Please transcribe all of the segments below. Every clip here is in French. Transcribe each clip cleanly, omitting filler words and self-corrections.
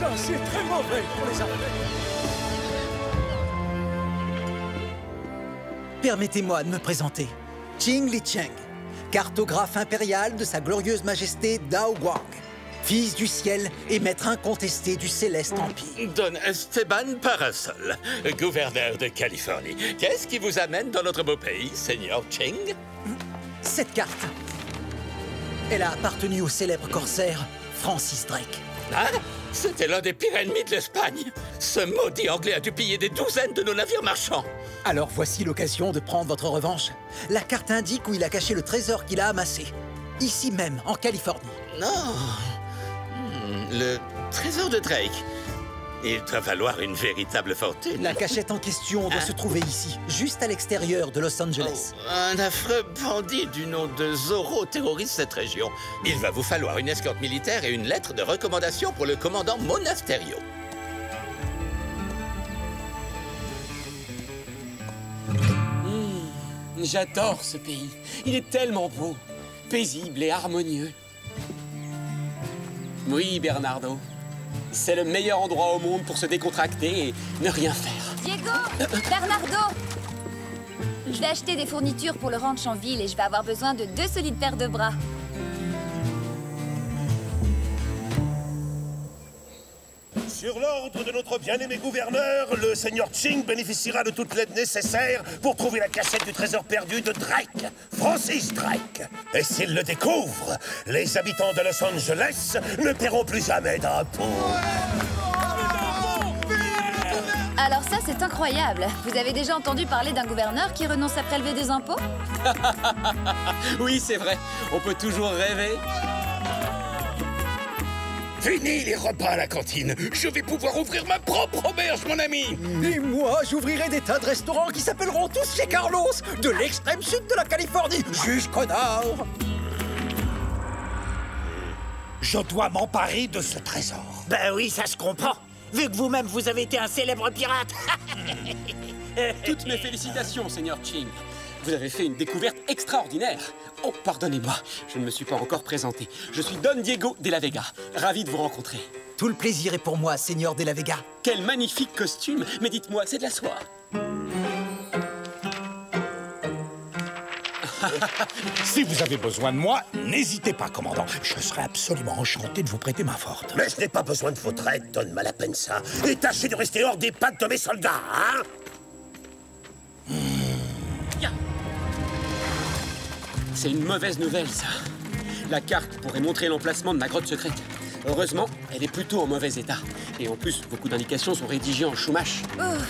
Ça, c'est très mauvais pour les armées. Permettez-moi de me présenter. Qing Licheng, cartographe impérial de sa glorieuse majesté Dao Guang, fils du ciel et maître incontesté du céleste empire. Don Esteban Parasol, gouverneur de Californie. Qu'est-ce qui vous amène dans notre beau pays, Seigneur Qing? Cette carte, elle a appartenu au célèbre corsaire Francis Drake. Ah, c'était l'un des pires ennemis de l'Espagne. Ce maudit Anglais a dû piller des douzaines de nos navires marchands. Alors voici l'occasion de prendre votre revanche. La carte indique où il a caché le trésor qu'il a amassé. Ici même, en Californie. Non. Le trésor de Drake. Il doit valoir une véritable fortune. La cachette en question doit se trouver ici, juste à l'extérieur de Los Angeles. Oh, un affreux bandit du nom de Zorro terrorise cette région. Il va vous falloir une escorte militaire et une lettre de recommandation pour le commandant Monasterio. J'adore ce pays. Il est tellement beau, paisible et harmonieux. Oui, Bernardo. C'est le meilleur endroit au monde pour se décontracter et ne rien faire. Diego! Bernardo! Je vais acheter des fournitures pour le ranch en ville et je vais avoir besoin de 2 solides paires de bras. Sur l'ordre de notre bien-aimé gouverneur, le seigneur Qing bénéficiera de toute l'aide nécessaire pour trouver la cachette du trésor perdu de Drake, Francis Drake. Et s'il le découvre, les habitants de Los Angeles ne paieront plus jamais d'impôts. Alors ça, c'est incroyable. Vous avez déjà entendu parler d'un gouverneur qui renonce à prélever des impôts? Oui, c'est vrai. On peut toujours rêver. Fini les repas à la cantine. Je vais pouvoir ouvrir ma propre auberge, mon ami. Et moi, j'ouvrirai des tas de restaurants qui s'appelleront tous chez Carlos, de l'extrême sud de la Californie jusqu'au nord. Je dois m'emparer de ce trésor. Ben oui, ça se comprend. Vu que vous-même, vous avez été un célèbre pirate. Toutes mes félicitations, Seigneur Qing. Vous avez fait une découverte extraordinaire. Oh, pardonnez-moi, je ne me suis pas encore présenté. Je suis Don Diego de la Vega. Ravi de vous rencontrer. Tout le plaisir est pour moi, Seigneur de la Vega. Quel magnifique costume. Mais dites-moi, c'est de la soie. Si vous avez besoin de moi, n'hésitez pas, commandant. Je serai absolument enchanté de vous prêter main forte. Mais je n'ai pas besoin de votre aide, Don Malapensa. Et tâchez de rester hors des pattes de mes soldats, hein? C'est une mauvaise nouvelle, ça. La carte pourrait montrer l'emplacement de ma grotte secrète. Heureusement, elle est plutôt en mauvais état. Et en plus, beaucoup d'indications sont rédigées en chumash. Ouf.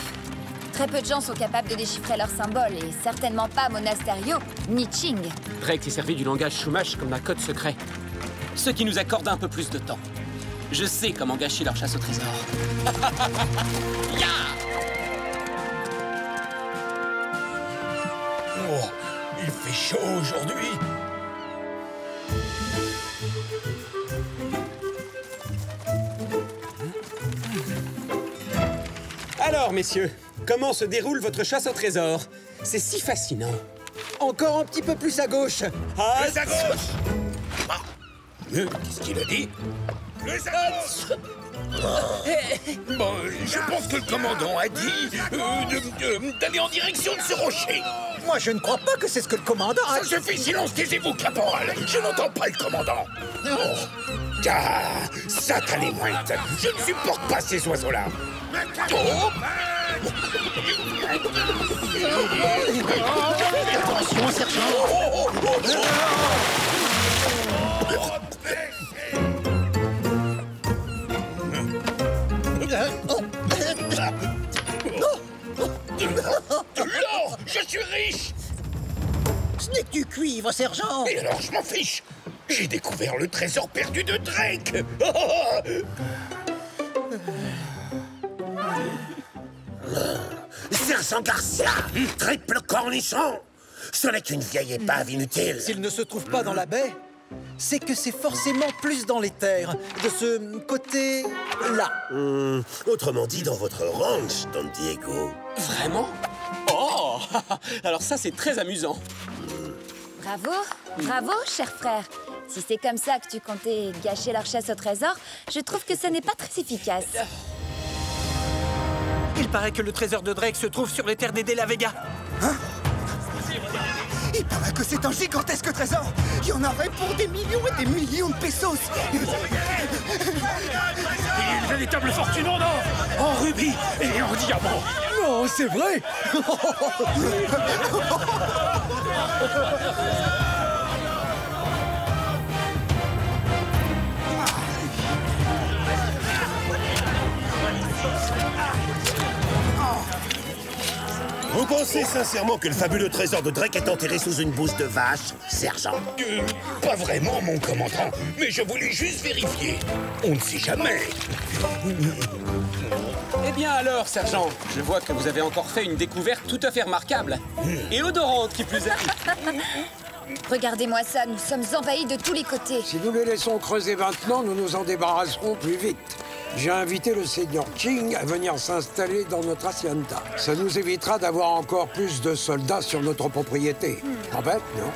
Très peu de gens sont capables de déchiffrer leurs symboles, et certainement pas Monasterio, ni Qing. Drake s'est servi du langage chumash comme d'un code secret. Ce qui nous accorde un peu plus de temps. Je sais comment gâcher leur chasse au trésor. Ya! Oh, il fait chaud aujourd'hui. Alors, messieurs, comment se déroule votre chasse au trésor? C'est si fascinant. Encore un petit peu plus à gauche. Ah, Plus à gauche! Qu'est-ce qu'il a dit? Plus à gauche! Bon, je pense que le commandant a dit d'aller en direction de ce rocher. Moi, je ne crois pas que c'est ce que le commandant a dit. Ça suffit, silence, taisez-vous, caporal. Je n'entends pas le commandant. Oh. Ah, satané mointe. Je ne supporte pas ces oiseaux-là. Oh. Attention, sergent. De l'or. Je suis riche. Ce n'est que du cuivre, sergent. Et alors, je m'en fiche. J'ai découvert le trésor perdu de Drake. Sergent Garcia! Triple cornichon! Ce n'est qu'une vieille épave inutile. S'il ne se trouve pas dans la baie, c'est que c'est forcément plus dans les terres, de ce côté-là. Autrement dit, dans votre ranch, Don Diego. Vraiment? Oh! Alors ça, c'est très amusant. Bravo, bravo, cher frère. Si c'est comme ça que tu comptais gâcher leur chasse au trésor, je trouve que ce n'est pas très efficace. Il paraît que le trésor de Drake se trouve sur les terres des De La Vega. Hein? Il paraît que c'est un gigantesque trésor. Il y en aurait pour des millions et des millions de pesos. Il y a une véritable fortune en or, en rubis et en diamants. Non, c'est vrai. Vous pensez sincèrement que le fabuleux trésor de Drake est enterré sous une bouse de vache, sergent? Pas vraiment, mon commandant, mais je voulais juste vérifier. On ne sait jamais. Eh bien alors, sergent, je vois que vous avez encore fait une découverte tout à fait remarquable. Et odorante, qui plus est. Regardez-moi ça, nous sommes envahis de tous les côtés. Si nous les laissons creuser maintenant, nous nous en débarrasserons plus vite. J'ai invité le seigneur Ching à venir s'installer dans notre hacienda. Ça nous évitera d'avoir encore plus de soldats sur notre propriété. Pas bête, non?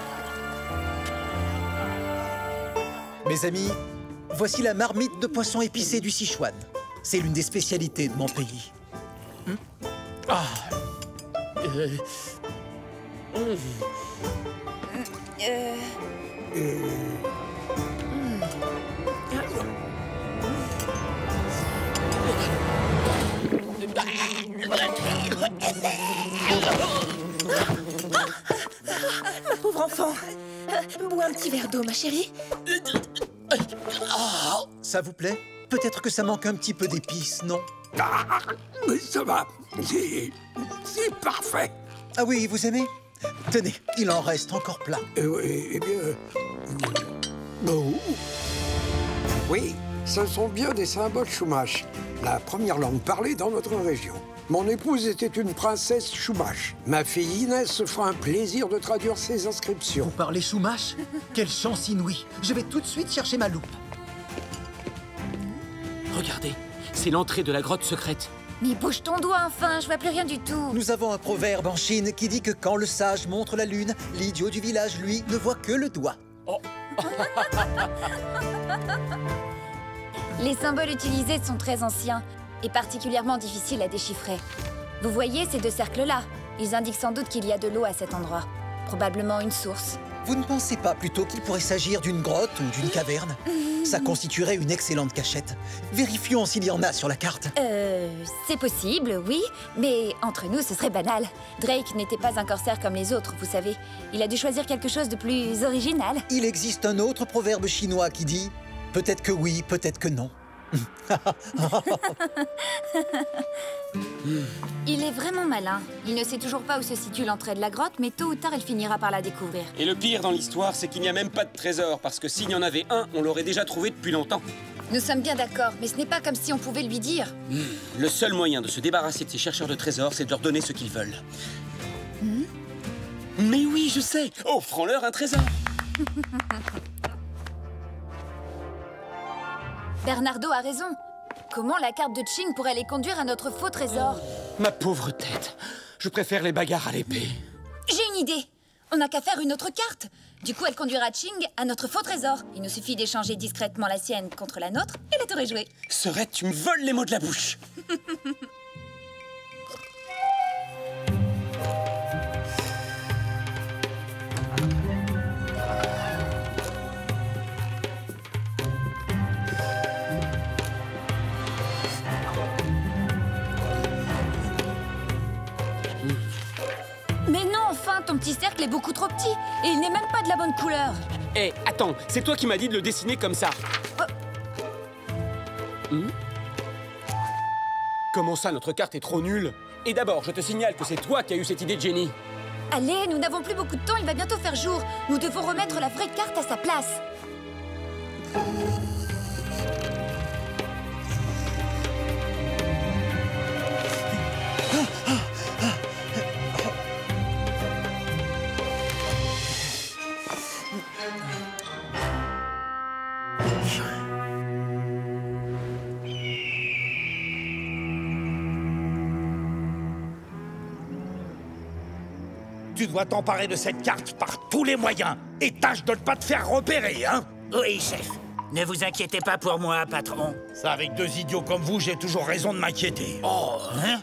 Mes amis, voici la marmite de poisson épicé du Sichuan. C'est l'une des spécialités de mon pays. Ma pauvre enfant. Bois un petit verre d'eau, ma chérie. Ça vous plaît? Peut-être que ça manque un petit peu d'épices, non? Mais ça va, c'est parfait. Ah oui, vous aimez? Tenez, il en reste encore plein. Eh bien... Oh. Oui, ce sont bien des symboles Chumash, la première langue parlée dans notre région. Mon épouse était une princesse Chumash. Ma fille Inès se fera un plaisir de traduire ses inscriptions. Vous parlez Chumash? Quelle chance inouïe! Je vais tout de suite chercher ma loupe. Regardez, c'est l'entrée de la grotte secrète. Mais bouge ton doigt enfin, je vois plus rien du tout. Nous avons un proverbe en Chine qui dit que quand le sage montre la lune, l'idiot du village, lui, ne voit que le doigt. Oh. Les symboles utilisés sont très anciens et particulièrement difficiles à déchiffrer. Vous voyez ces deux cercles-là? Ils indiquent sans doute qu'il y a de l'eau à cet endroit. Probablement une source. Vous ne pensez pas plutôt qu'il pourrait s'agir d'une grotte ou d'une caverne? Ça constituerait une excellente cachette. Vérifions s'il y en a sur la carte. C'est possible, oui, mais entre nous, ce serait banal. Drake n'était pas un corsaire comme les autres, vous savez. Il a dû choisir quelque chose de plus original. Il existe un autre proverbe chinois qui dit « Peut-être que oui, peut-être que non ». Il est vraiment malin. Il ne sait toujours pas où se situe l'entrée de la grotte, mais tôt ou tard, il finira par la découvrir. Et le pire dans l'histoire, c'est qu'il n'y a même pas de trésor, parce que s'il y en avait un, on l'aurait déjà trouvé depuis longtemps. Nous sommes bien d'accord, mais ce n'est pas comme si on pouvait lui dire. Le seul moyen de se débarrasser de ces chercheurs de trésors, c'est de leur donner ce qu'ils veulent. Mais oui, je sais. Offrons-leur un trésor. Bernardo a raison. Comment la carte de Ching pourrait les conduire à notre faux trésor? Ma pauvre tête. Je préfère les bagarres à l'épée. J'ai une idée. On n'a qu'à faire une autre carte. Du coup, elle conduira Ching à notre faux trésor. Il nous suffit d'échanger discrètement la sienne contre la nôtre et la t'aurais joué. Serette, tu me voles les mots de la bouche. Mais non, enfin, ton petit cercle est beaucoup trop petit. Et il n'est même pas de la bonne couleur. Hé, attends, c'est toi qui m'as dit de le dessiner comme ça. Comment ça, notre carte est trop nulle? Et d'abord, je te signale que c'est toi qui as eu cette idée de génie. Allez, nous n'avons plus beaucoup de temps, il va bientôt faire jour. Nous devons remettre la vraie carte à sa place. Tu dois t'emparer de cette carte par tous les moyens et tâche de ne pas te faire repérer, hein? Oui, chef. Ne vous inquiétez pas pour moi, patron. Ça, avec 2 idiots comme vous, j'ai toujours raison de m'inquiéter. Oh, hein?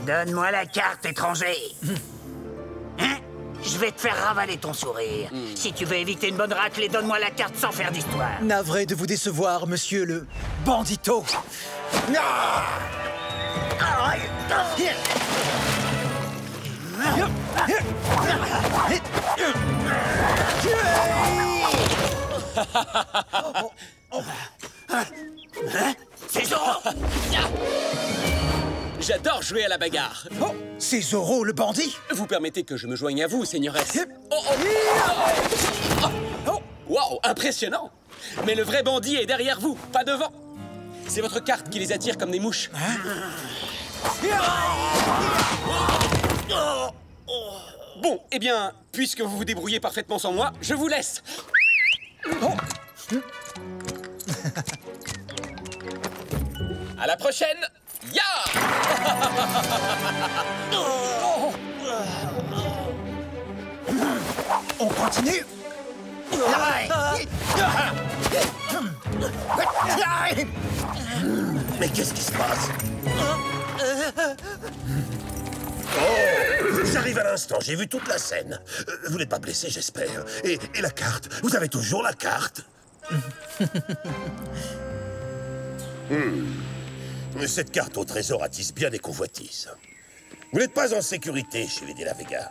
Donne-moi la carte, étranger. Hein? Je vais te faire ravaler ton sourire. Si tu veux éviter une bonne raclée, donne-moi la carte sans faire d'histoire. Navré de vous décevoir, monsieur le bandito. C'est Zoro! J'adore jouer à la bagarre. Oh, c'est Zoro, le bandit. Vous permettez que je me joigne à vous, seigneuresse. Wow, impressionnant. Mais le vrai bandit est derrière vous, pas devant. C'est votre carte qui les attire comme des mouches. Bon, eh bien, puisque vous vous débrouillez parfaitement sans moi, je vous laisse. À la prochaine. Ya! On continue. Mais qu'est-ce qui se passe? Oh, j'arrive à l'instant, j'ai vu toute la scène. Vous n'êtes pas blessé, j'espère. Et la carte? Vous avez toujours la carte? Cette carte au trésor attise bien des convoitises. Vous n'êtes pas en sécurité chez les de la Vega.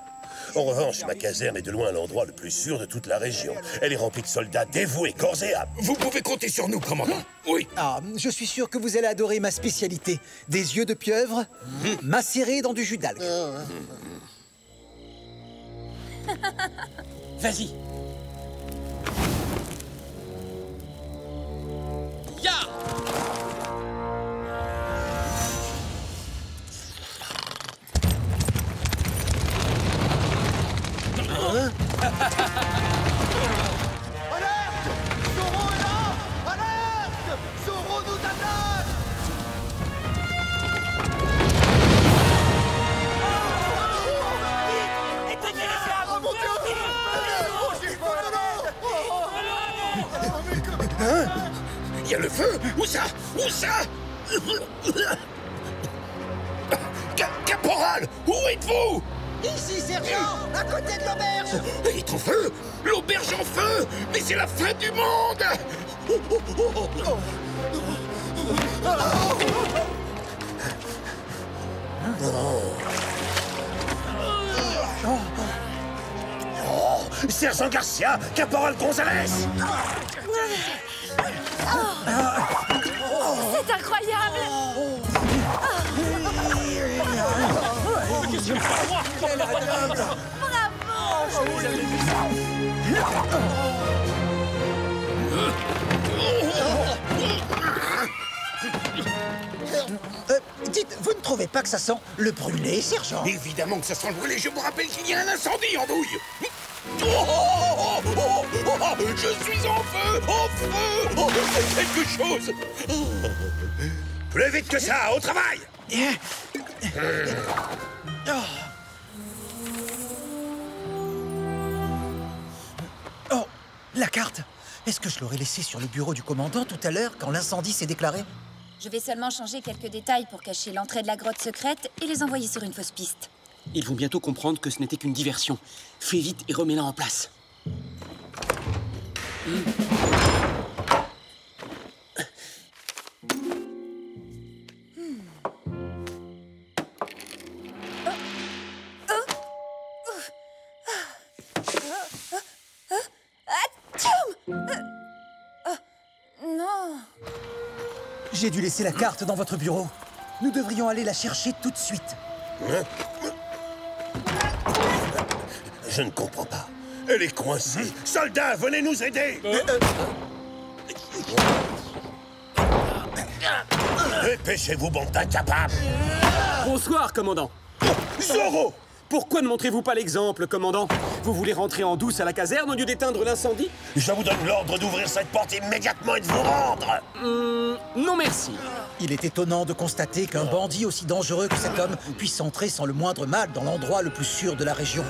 En revanche, ma caserne est de loin l'endroit le plus sûr de toute la région. Elle est remplie de soldats dévoués, corps et âme. Vous pouvez compter sur nous, commandant. Oui. Ah, je suis sûr que vous allez adorer ma spécialité. Des yeux de pieuvre macérés dans du jus d'algue. Vas-y. Ya! Alerte! Zoro est là! Alerte! Zoro nous attaque! Hein? Il y a le feu? Où ça? Où ça? Caporal! Où êtes-vous? Ici, sergent! À côté de l'auberge! Il est en feu! L'auberge en feu! Mais c'est la fin du monde! Sergent Garcia, Caporal Gonzalez! C'est incroyable! Dites, vous ne trouvez pas que ça sent le brûlé, sergent? Évidemment que ça sent le brûlé, je vous rappelle qu'il y a un incendie en douille! Je suis en feu! En feu! Oh, c'est quelque chose! Plus vite que ça, au travail! Oh, la carte! Est-ce que je l'aurais laissée sur le bureau du commandant tout à l'heure quand l'incendie s'est déclaré? Je vais seulement changer quelques détails pour cacher l'entrée de la grotte secrète et les envoyer sur une fausse piste. Ils vont bientôt comprendre que ce n'était qu'une diversion. Fais vite et remets-la en place. J'ai dû laisser la carte dans votre bureau. Nous devrions aller la chercher tout de suite. Je ne comprends pas. Elle est coincée. Soldats, venez nous aider. Dépêchez-vous, bande d'incapables. Bonsoir, commandant. Zorro! Pourquoi ne montrez-vous pas l'exemple, commandant? Vous voulez rentrer en douce à la caserne au lieu d'éteindre l'incendie? Je vous donne l'ordre d'ouvrir cette porte immédiatement et de vous rendre. Non merci. Il est étonnant de constater qu'un bandit aussi dangereux que cet homme puisse entrer sans le moindre mal dans l'endroit le plus sûr de la région.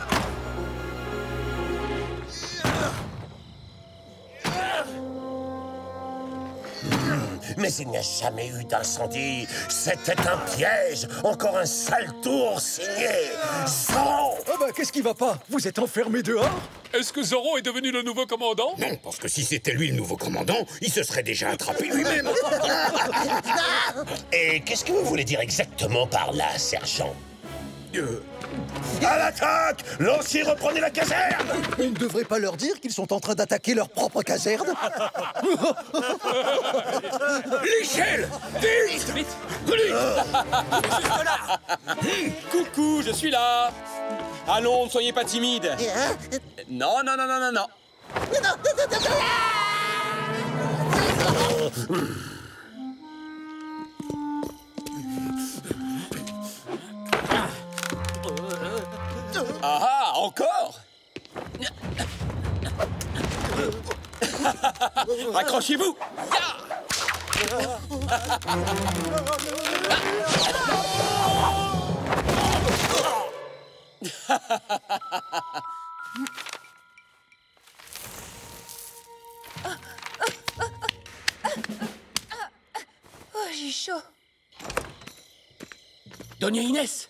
Mais il n'y a jamais eu d'incendie. C'était un piège. Encore un sale tour signé. Zorro! Ah bah, qu'est-ce qui va pas? Vous êtes enfermé dehors? Est-ce que Zorro est devenu le nouveau commandant? Non, parce que si c'était lui le nouveau commandandant, il se serait déjà attrapé lui-même. Et qu'est-ce que vous voulez dire exactement par là, sergent? À l'attaque! Lancier, reprenez la caserne! On ne devrait pas leur dire qu'ils sont en train d'attaquer leur propre caserne? L'échelle! Vite! Vite! Juste là! Coucou, je suis là. Allons, ne soyez pas timides. Non, non, non, non, non, non. Ah, encore? Accrochez-vous! Oh, j'ai chaud. Doña Inès.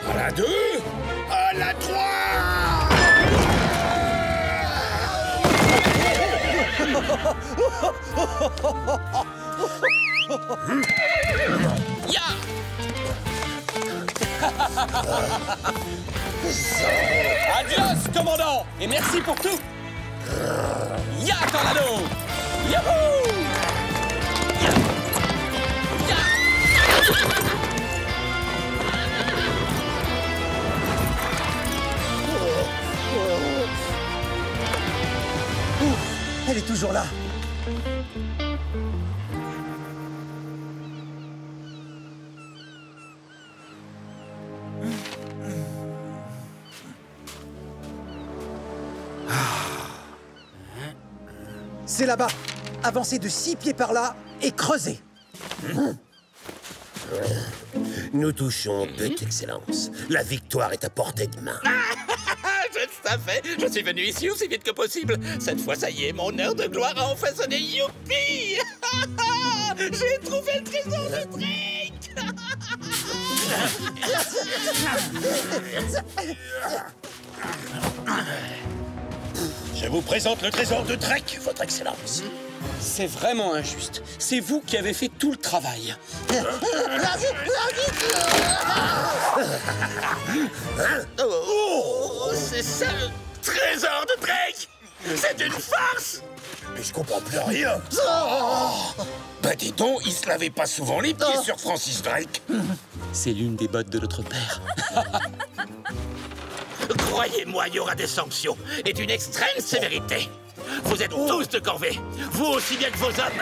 À la 2, à la 3. Ya! Adios, commandant! Et merci pour tout! Ya, Tornado! Yahoo! Ya! Ya! Elle est toujours là. C'est là-bas. Avancez de 6 pieds par là et creusez. Nous touchons au but, Excellence. La victoire est à portée de main. Je le savais. Je suis venu ici aussi vite que possible. Cette fois, ça y est, mon heure de gloire a enfin sonné. Youpi! J'ai trouvé le trésor de Drake! Je vous présente le trésor de Drake, Votre Excellence. C'est vraiment injuste. C'est vous qui avez fait tout le travail. Oh, c'est ça le trésor de Drake! C'est une farce! Mais je comprends plus rien. Bah dis donc, il se lavait pas souvent les pieds sur Francis Drake. C'est l'une des bottes de notre père. Croyez-moi, il y aura des sanctions et d'une extrême sévérité. Vous êtes tous de corvée, vous aussi bien que vos hommes.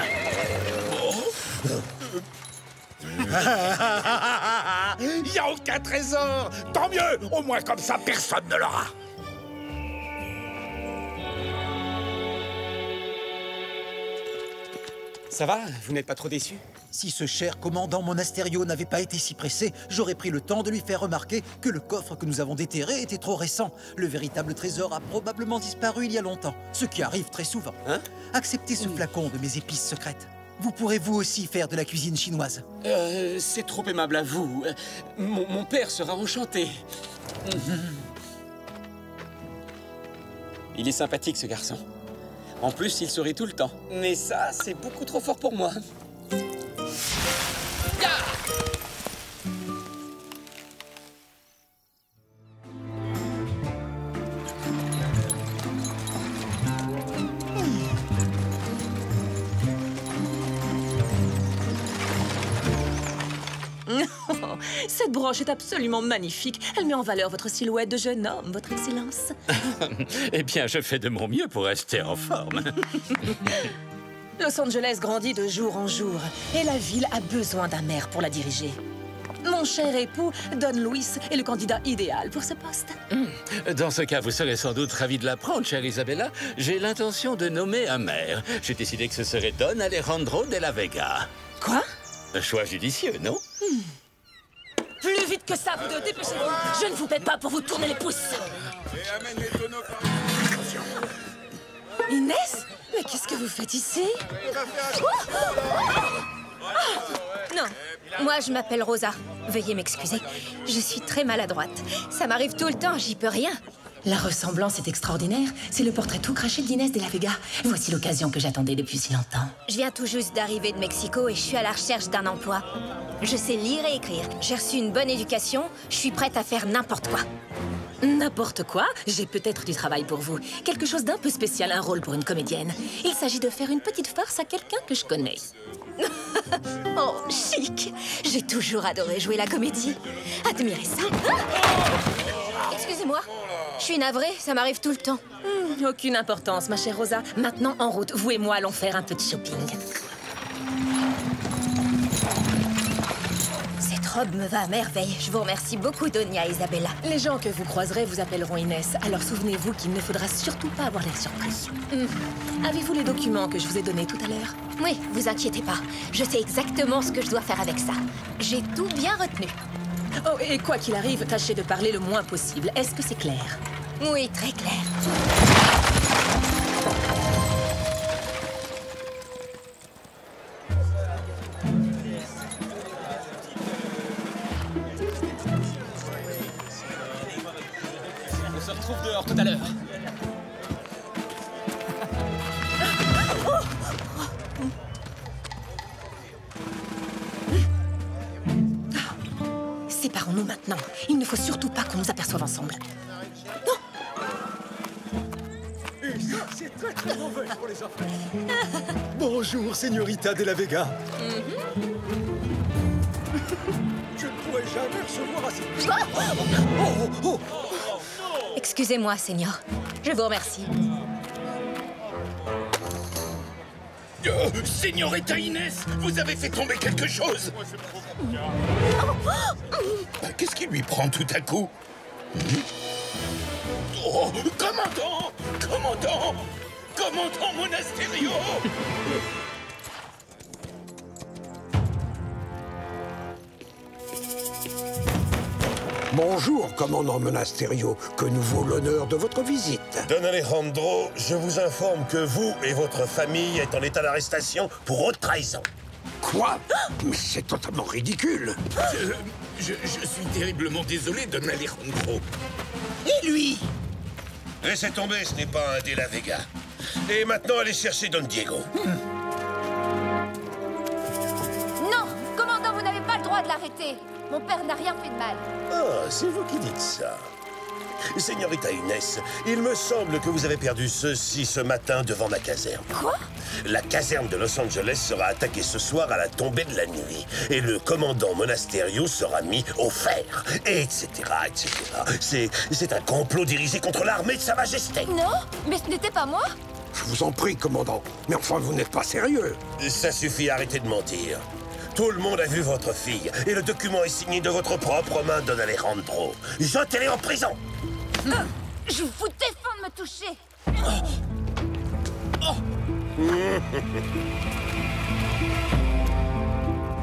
Il n'y a aucun trésor. Tant mieux, au moins comme ça, personne ne l'aura. Ça va? Vous n'êtes pas trop déçu? Si ce cher commandant Monasterio n'avait pas été si pressé, j'aurais pris le temps de lui faire remarquer que le coffre que nous avons déterré était trop récent. Le véritable trésor a probablement disparu il y a longtemps, ce qui arrive très souvent. Hein? Acceptez ce flacon de mes épices secrètes. vous pourrez vous aussi faire de la cuisine chinoise. C'est trop aimable à vous. Mon père sera enchanté. Il est sympathique, ce garçon. En plus, il sourit tout le temps. Mais ça, c'est beaucoup trop fort pour moi. Cette broche est absolument magnifique. Elle met en valeur votre silhouette de jeune homme, votre excellence. Eh bien, je fais de mon mieux pour rester en forme. Los Angeles grandit de jour en jour, et la ville a besoin d'un maire pour la diriger. Mon cher époux, Don Luis, est le candidat idéal pour ce poste. Dans ce cas, vous serez sans doute ravi de l'apprendre, chère Isabella. J'ai l'intention de nommer un maire. J'ai décidé que ce serait Don Alejandro de la Vega. Quoi? Un choix judicieux, non? Plus vite que ça, vous deux, dépêchez-vous. Je ne vous paie pas pour vous tourner les pouces. Inès? Mais qu'est-ce que vous faites ici? Non, moi je m'appelle Rosa. Veuillez m'excuser. Je suis très maladroite. Ça m'arrive tout le temps, j'y peux rien. La ressemblance est extraordinaire. C'est le portrait tout craché d'Inès de la Vega. Voici l'occasion que j'attendais depuis si longtemps. Je viens tout juste d'arriver de Mexico et je suis à la recherche d'un emploi. Je sais lire et écrire. J'ai reçu une bonne éducation. Je suis prête à faire n'importe quoi. N'importe quoi? J'ai peut-être du travail pour vous. Quelque chose d'un peu spécial, un rôle pour une comédienne. Il s'agit de faire une petite farce à quelqu'un que je connais. Oh, chic! J'ai toujours adoré jouer la comédie. Admirez ça. Excusez-moi, je suis navrée, ça m'arrive tout le temps. Aucune importance, ma chère Rosa. Maintenant, en route, vous et moi allons faire un peu de shopping. Cette robe me va à merveille. Je vous remercie beaucoup, Donia Isabella. Les gens que vous croiserez vous appelleront Inès. Alors souvenez-vous qu'il ne faudra surtout pas avoir l'air surpris. Avez-vous les documents que je vous ai donnés tout à l'heure? Oui, vous inquiétez pas. Je sais exactement ce que je dois faire avec ça. J'ai tout bien retenu. Oh, et quoi qu'il arrive, tâchez de parler le moins possible. Est-ce que c'est clair? Oui, très clair. On se retrouve dehors tout à l'heure. Séparons-nous maintenant. Il ne faut surtout pas qu'on nous aperçoive ensemble. Non! Et ça, c'est très mauvais pour les affaires. Bonjour, Señorita de la Vega. Je ne pourrais jamais recevoir assez... Excusez-moi, Seigneur. Je vous remercie. Señorita Inès, vous avez fait tomber quelque chose. Qu'est-ce qui lui prend tout à coup? Oh, commandant! Commandant! Commandant Monasterio! Bonjour, commandant Monasterio. Que nous vaut l'honneur de votre visite? Don Alejandro, je vous informe que vous et votre famille êtes en état d'arrestation pour haute trahison. Quoi? Mais c'est totalement ridicule. Je suis terriblement désolé, Don Alejandro. Et lui? Laissez tomber, ce n'est pas un de la Vega. Et maintenant, allez chercher Don Diego. Non! Commandant, vous n'avez pas le droit de l'arrêter. Mon père n'a rien fait de mal. Ah, c'est vous qui dites ça. Señorita Inès, il me semble que vous avez perdu ceci ce matin devant ma caserne. Quoi? La caserne de Los Angeles sera attaquée ce soir à la tombée de la nuit. Et le commandant Monasterio sera mis au fer. Et etc., etc. C'est un complot dirigé contre l'armée de Sa Majesté. Non, mais ce n'était pas moi. Je vous en prie, commandant. Mais enfin, vous n'êtes pas sérieux. Ça suffit, arrêtez de mentir. Tout le monde a vu votre fille. Et le document est signé de votre propre main, Don Alejandro. Jetez-les en prison. Je vous défends de me toucher.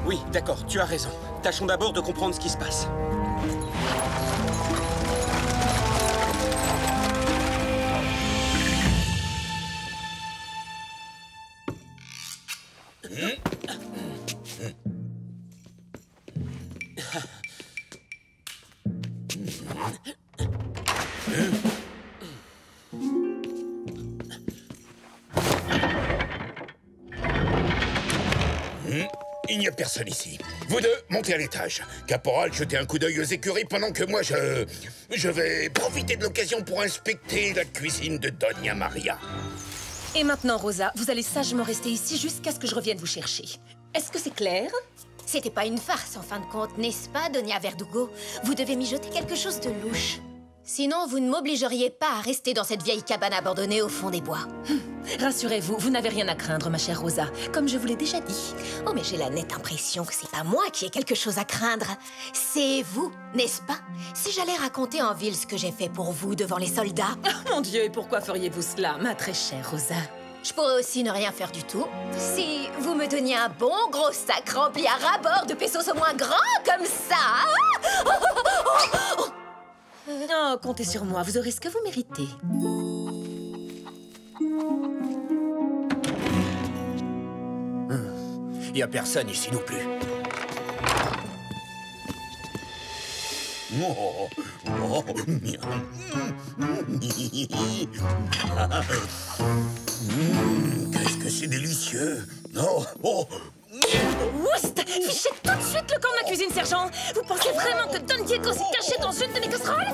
Oui, d'accord, tu as raison. Tâchons d'abord de comprendre ce qui se passe. il n'y a personne ici. Vous deux, montez à l'étage. Caporal, jetez un coup d'œil aux écuries pendant que moi, je vais profiter de l'occasion pour inspecter la cuisine de Doña Maria. Et maintenant, Rosa, vous allez sagement rester ici jusqu'à ce que je revienne vous chercher. Est-ce que c'est clair? C'était pas une farce, en fin de compte, n'est-ce pas, Doña Verdugo? Vous devez mijoter quelque chose de louche. Sinon, vous ne m'obligeriez pas à rester dans cette vieille cabane abandonnée au fond des bois. Rassurez-vous, vous n'avez rien à craindre, ma chère Rosa, comme je vous l'ai déjà dit. Oh, mais j'ai la nette impression que c'est pas moi qui ai quelque chose à craindre. C'est vous, n'est-ce pas? Si j'allais raconter en ville ce que j'ai fait pour vous devant les soldats... Oh, mon Dieu, et pourquoi feriez-vous cela, ma très chère Rosa? Je pourrais aussi ne rien faire du tout. Si vous me donniez un bon gros sac rempli à ras-bord de pesos au moins grands comme ça... Oh, comptez sur moi, vous aurez ce que vous méritez. Il n'y a personne ici non plus. Qu'est-ce que c'est délicieux. Oh. Oust! Fichez tout de suite le camp de ma cuisine, sergent! Vous pensez vraiment que Don Diego s'est caché dans une de mes casseroles?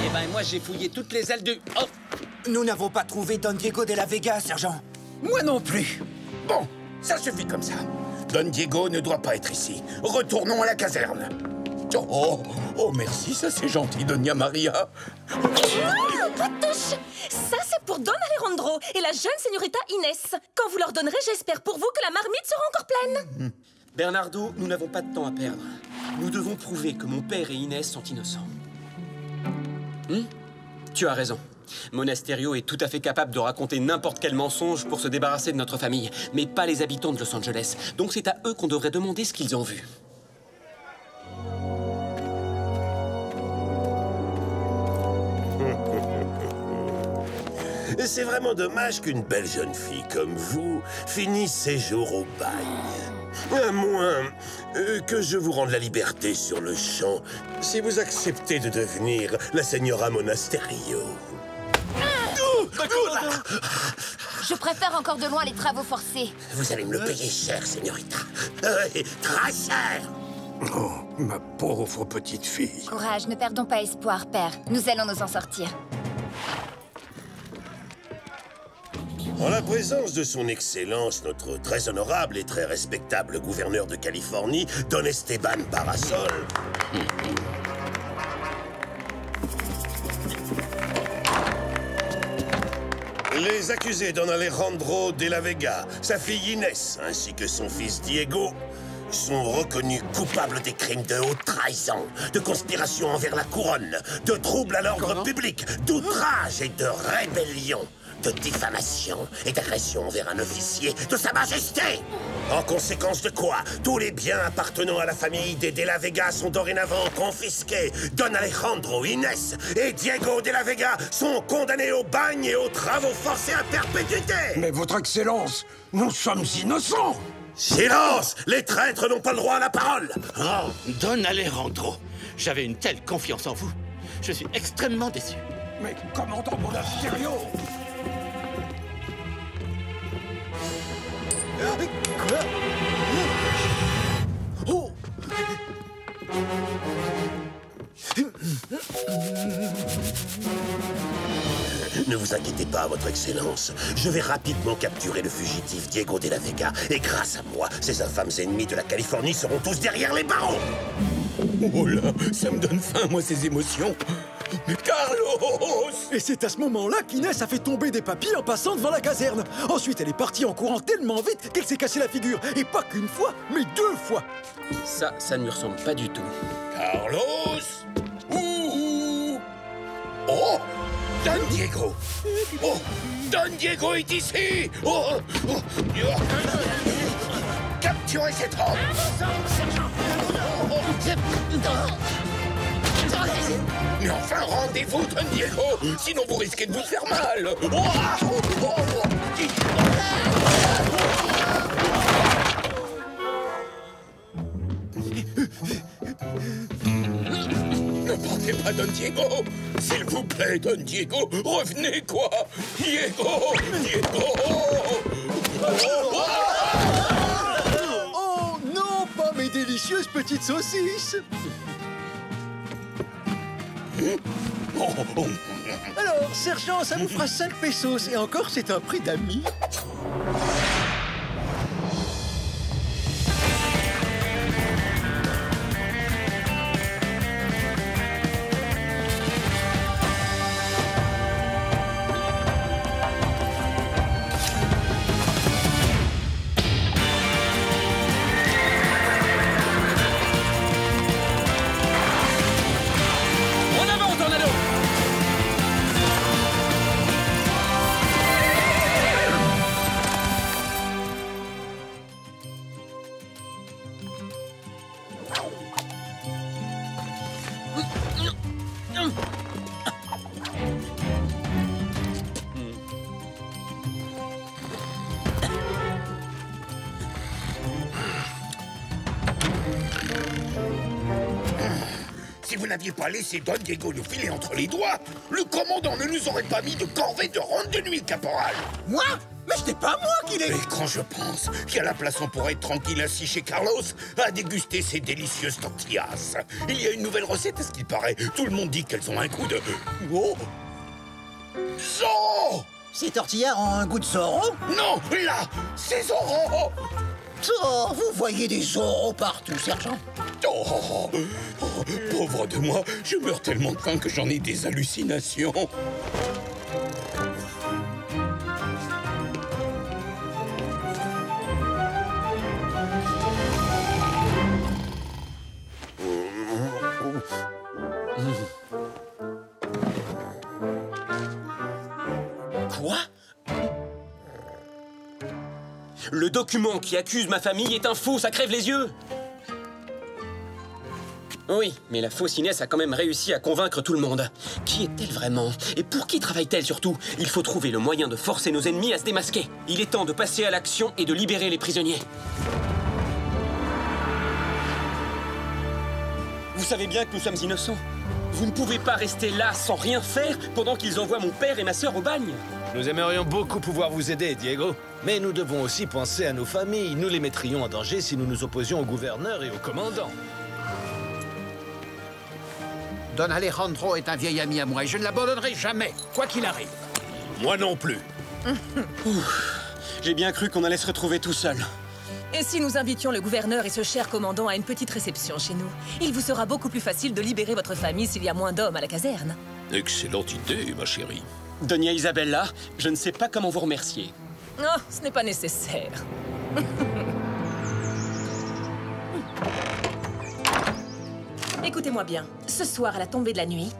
Eh ben, moi, j'ai fouillé toutes les ailes du... Oh! Nous n'avons pas trouvé Don Diego de la Vega, sergent. Moi non plus. Bon, ça suffit comme ça. Don Diego ne doit pas être ici. Retournons à la caserne. Oh, merci, ça c'est gentil, Doña Maria. Pas de touche! Ça, c'est pour Don Alejandro et la jeune señorita Inès. Quand vous leur donnerez, j'espère pour vous que la marmite sera encore pleine. Bernardo, nous n'avons pas de temps à perdre. Nous devons prouver que mon père et Inès sont innocents. Tu as raison. Monasterio est tout à fait capable de raconter n'importe quel mensonge pour se débarrasser de notre famille, mais pas les habitants de Los Angeles. Donc c'est à eux qu'on devrait demander ce qu'ils ont vu. C'est vraiment dommage qu'une belle jeune fille comme vous finisse ses jours au bail. À moins que je vous rende la liberté sur le champ, si vous acceptez de devenir la Señora Monasterio. Je préfère encore de loin les travaux forcés. Vous allez me le payer cher, señorita. Très cher. Oh, ma pauvre petite fille. Courage, ne perdons pas espoir, père. Nous allons nous en sortir. En la présence de son Excellence, notre très honorable et très respectable gouverneur de Californie, Don Esteban Parasol. Les accusés Don Alejandro de la Vega, sa fille Inès, ainsi que son fils Diego, sont reconnus coupables des crimes de haute trahison, de conspiration envers la couronne, de trouble à l'ordre public, d'outrage et de rébellion, de diffamation et d'agression envers un officier de Sa Majesté. En conséquence de quoi, tous les biens appartenant à la famille des De la Vega sont dorénavant confisqués. Don Alejandro, Inès et Diego de la Vega sont condamnés au bagne et aux travaux forcés à perpétuité. Mais votre Excellence, nous sommes innocents. Silence! Les traîtres n'ont pas le droit à la parole. Oh, Don Alejandro, j'avais une telle confiance en vous. Je suis extrêmement déçu. Mais commandant Monasterio! Quoi? Oh! Ne vous inquiétez pas, votre Excellence. Je vais rapidement capturer le fugitif Diego de la Vega. Et grâce à moi, ces infâmes ennemis de la Californie seront tous derrière les barreaux. Oh là, ça me donne faim, moi, ces émotions. Mais Carlos! Et c'est à ce moment-là qu'Inès a fait tomber des papilles en passant devant la caserne. Ensuite, elle est partie en courant tellement vite qu'elle s'est cassée la figure. Et pas qu'une fois, mais 2 fois. Ça ne lui ressemble pas du tout. Carlos! Ouh! Oh! Don Diego! Oh! Don Diego est ici! Oh! Capturez cet homme! Mais enfin, rendez-vous, Don Diego! Sinon, vous risquez de vous faire mal! Ne partez pas, Don Diego! S'il vous plaît, Don Diego, revenez, quoi! Diego! Diego! Oh non, pas mes délicieuses petites saucisses. Alors, sergent, ça vous fera 5 pesos. Et encore, c'est un prix d'amis. Si vous n'aviez pas laissé Don Diego nous filer entre les doigts, le commandant ne nous aurait pas mis de corvée de ronde de nuit, caporal. Moi? Mais c'était pas moi qui l'ai... Et quand je pense qu'à la place on pourrait être tranquille assis chez Carlos à déguster ces délicieuses tortillas. Il y a une nouvelle recette à ce qu'il paraît. Tout le monde dit qu'elles ont un goût de... Oh! Zorro! Ces tortillas ont un goût de Zorro? Non, là, c'est Zorro! Oh, vous voyez des Zorro partout, sergent. Oh, pauvre de moi, je meurs tellement de faim que j'en ai des hallucinations. Quoi? Le document qui accuse ma famille est un faux, ça crève les yeux. Oui, mais la fausse Inès a quand même réussi à convaincre tout le monde. Qui est-elle vraiment? Et pour qui travaille-t-elle surtout? Il faut trouver le moyen de forcer nos ennemis à se démasquer. Il est temps de passer à l'action et de libérer les prisonniers. Vous savez bien que nous sommes innocents. Vous ne pouvez pas rester là sans rien faire pendant qu'ils envoient mon père et ma sœur au bagne. Nous aimerions beaucoup pouvoir vous aider, Diego. Mais nous devons aussi penser à nos familles. Nous les mettrions en danger si nous nous opposions au gouverneur et au commandant. Don Alejandro est un vieil ami à moi et je ne l'abandonnerai jamais, quoi qu'il arrive. Moi non plus. J'ai bien cru qu'on allait se retrouver tout seul. Et si nous invitions le gouverneur et ce cher commandant à une petite réception chez nous? Il vous sera beaucoup plus facile de libérer votre famille s'il y a moins d'hommes à la caserne. Excellente idée, ma chérie. Doña Isabella, je ne sais pas comment vous remercier. Oh, ce n'est pas nécessaire. Écoutez-moi bien. Ce soir, à la tombée de la nuit,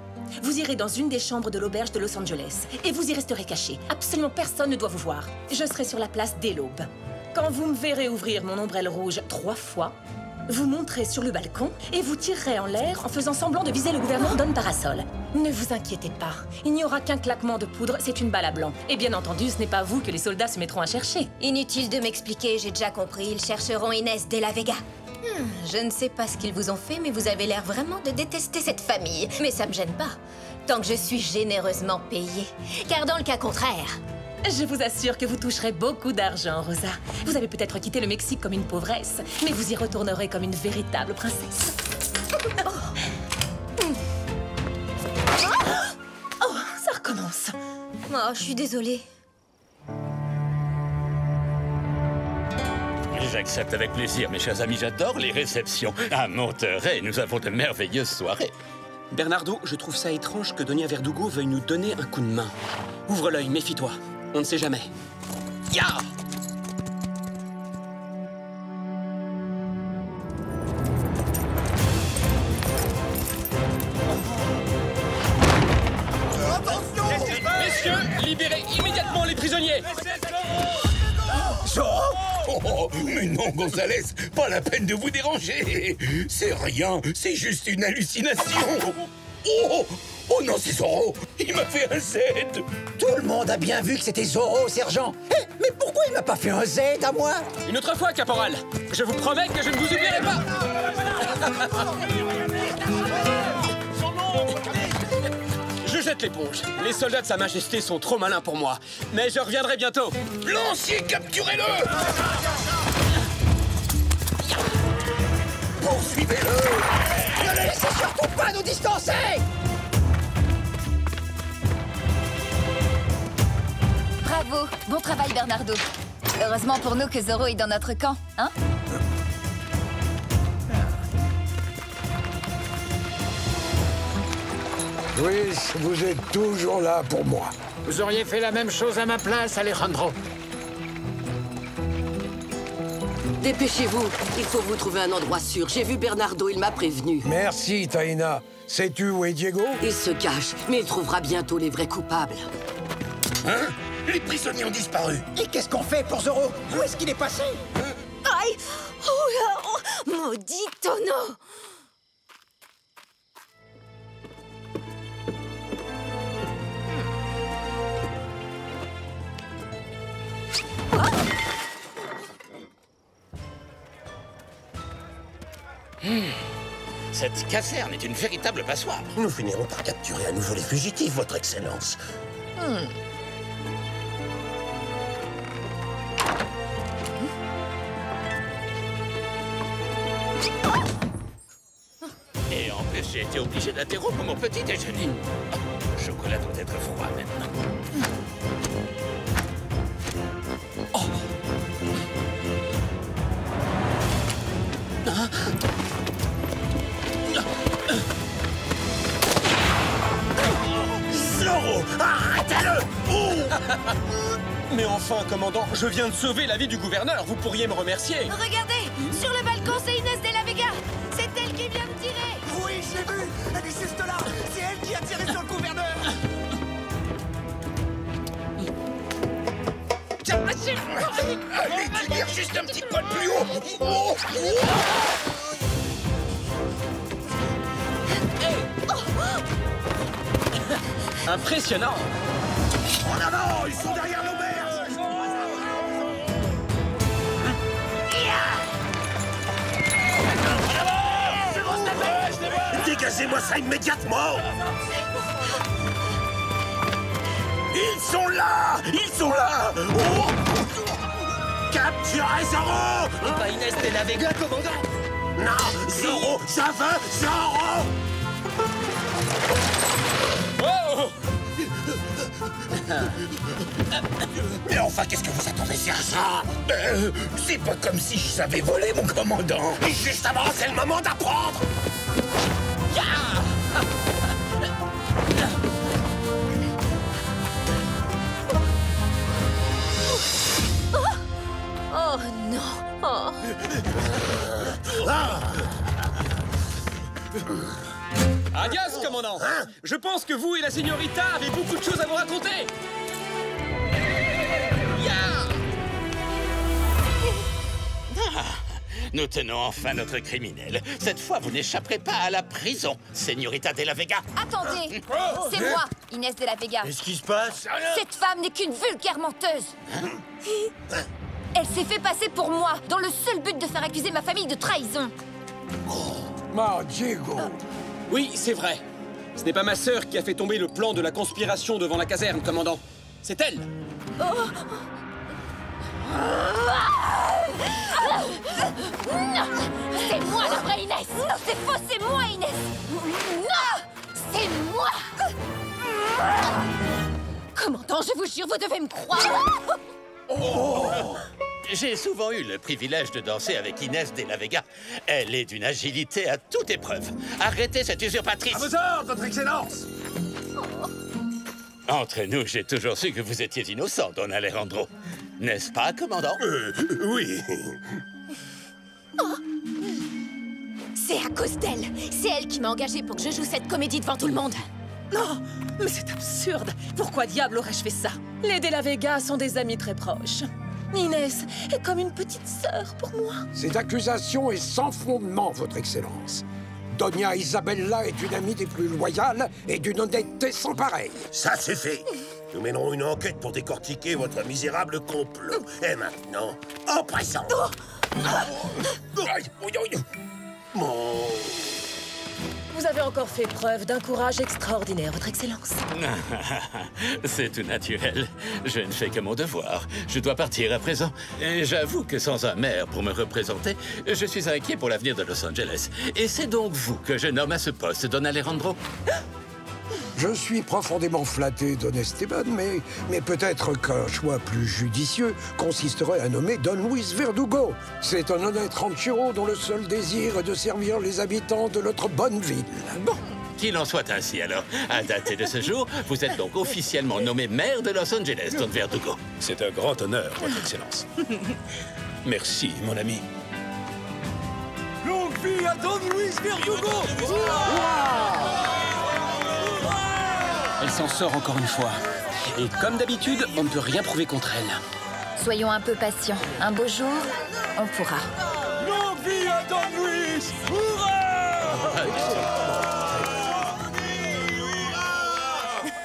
vous irez dans une des chambres de l'auberge de Los Angeles. Et vous y resterez caché. Absolument personne ne doit vous voir. Je serai sur la place dès l'aube. Quand vous me verrez ouvrir mon ombrelle rouge 3 fois, vous monterez sur le balcon et vous tirerez en l'air en faisant semblant de viser le gouverneur Don Parasol. Ne vous inquiétez pas. Il n'y aura qu'un claquement de poudre, c'est une balle à blanc. Et bien entendu, ce n'est pas vous que les soldats se mettront à chercher. Inutile de m'expliquer, j'ai déjà compris. Ils chercheront Inès de la Vega. Je ne sais pas ce qu'ils vous ont fait, mais vous avez l'air vraiment de détester cette famille. Mais ça me gêne pas, tant que je suis généreusement payée. Car dans le cas contraire... Je vous assure que vous toucherez beaucoup d'argent, Rosa. Vous avez peut-être quitté le Mexique comme une pauvresse, mais vous y retournerez comme une véritable princesse. Oh, ça recommence. Oh, je suis désolée. J'accepte avec plaisir, mes chers amis. J'adore les réceptions. À Monterrey, nous avons de merveilleuses soirées. Bernardo, je trouve ça étrange que Doña Verdugo veuille nous donner un coup de main. Ouvre l'œil, méfie-toi. On ne sait jamais. Ya! Messieurs, libérez immédiatement les prisonniers! Zorro? Oh, mais non, Gonzalez, pas la peine de vous déranger. C'est rien, c'est juste une hallucination. Oh, oh non, c'est Zorro. Il m'a fait un Z. Tout le monde a bien vu que c'était Zorro, sergent. Mais pourquoi il m'a pas fait un Z à moi? Une autre fois, caporal. Je vous promets que je ne vous oublierai pas. Je jette l'éponge. Les soldats de Sa Majesté sont trop malins pour moi. Mais je reviendrai bientôt. Lancier, capturez-le! Poursuivez-le! Ne le laissez surtout pas nous distancer! Bravo, bon travail Bernardo. Heureusement pour nous que Zoro est dans notre camp, hein? Oui, vous êtes toujours là pour moi. Vous auriez fait la même chose à ma place, Alejandro. Dépêchez-vous, il faut vous trouver un endroit sûr. J'ai vu Bernardo, il m'a prévenu. Merci, Taina. Sais-tu où est Diego? Il se cache, mais il trouvera bientôt les vrais coupables. Hein? Les prisonniers ont disparu. Et qu'est-ce qu'on fait pour Zoro? Où est-ce qu'il est passé? Aïe! Oh là! Oh, maudit tonneau! Cette caserne est une véritable passoire. Nous finirons par capturer à nouveau les fugitifs, votre Excellence. Et en plus, j'ai été obligé d'interrompre mon petit déjeuner. Oh, le chocolat doit être froid maintenant. Zoro, arrêtez-le! Mais enfin, commandant, je viens de sauver la vie du gouverneur. Vous pourriez me remercier. Regardez! Sur le balcon, c'est Inès de la Vega! C'est elle qui vient de tirer! Oui, j'ai vu. Elle est juste là. C'est elle qui a tiré sur le gouverneur. Allez, tu tires juste un petit poil plus haut. Oh, Impressionnant. En avant, ils sont derrière l'auberge! Dégagez-moi ça immédiatement! Ils sont là! Ils sont là! Oh! Capturez Zoro! Et pas Inès de la Vega, commandant. Non! Zoro! Je veux Zoro! Oh! mais enfin, qu'est-ce que vous attendez, sergent? C'est pas comme si je savais voler, mon commandant. Et justement, c'est le moment d'apprendre! Oh non! Oh. Adios, commandant. Je pense que vous et la señorita avez beaucoup de choses à vous raconter. Nous tenons enfin notre criminel. Cette fois, vous n'échapperez pas à la prison, Señorita de la Vega. Attendez! C'est moi, Inès de la Vega. Qu'est-ce qui se passe? Cette femme n'est qu'une vulgaire menteuse. Elle s'est fait passer pour moi, dans le seul but de faire accuser ma famille de trahison. Diego. Oui, c'est vrai. Ce n'est pas ma sœur qui a fait tomber le plan de la conspiration devant la caserne, commandant. C'est elle. C'est moi la vraie Inès. Non, c'est faux, c'est moi Inès. Non, c'est moi. Commandant, je vous jure, vous devez me croire. J'ai souvent eu le privilège de danser avec Inès de la Vega. Elle est d'une agilité à toute épreuve. Arrêtez cette usurpatrice. À vos ordres, votre Excellence! Entre nous, j'ai toujours su que vous étiez innocent, Don Alejandro. N'est-ce pas, commandant? Oui. C'est à cause d'elle. C'est elle qui m'a engagée pour que je joue cette comédie devant tout le monde. Non, mais c'est absurde. Pourquoi diable aurais-je fait ça? Les De la Vega sont des amis très proches. Inès est comme une petite sœur pour moi. Cette accusation est sans fondement, votre Excellence. Doña Isabella est une amie des plus loyales et d'une honnêteté sans pareille. Ça suffit. Nous mènerons une enquête pour décortiquer votre misérable complot. Et maintenant, en prison. Aïe, aïe, aïe. Mon... Vous avez encore fait preuve d'un courage extraordinaire, Votre Excellence. C'est tout naturel. Je ne fais que mon devoir. Je dois partir à présent. Et j'avoue que sans un maire pour me représenter, je suis inquiet pour l'avenir de Los Angeles. Et c'est donc vous que je nomme à ce poste, Don Alejandro. Je suis profondément flatté, Don Esteban, mais peut-être qu'un choix plus judicieux consisterait à nommer Don Luis Verdugo. C'est un honnête ranchero dont le seul désir est de servir les habitants de notre bonne ville. Bon, qu'il en soit ainsi alors. À dater de ce jour, vous êtes donc officiellement nommé maire de Los Angeles, Don Verdugo. C'est un grand honneur, Votre Excellence. Merci, mon ami. Longue vie à Don Luis Verdugo! Elle s'en sort encore une fois. Et comme d'habitude, on ne peut rien prouver contre elle. Soyons un peu patients. Un beau jour, on pourra. Longue vie à Don Luis! Hurrah!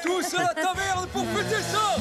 Tous à la taverne pour fêter ça!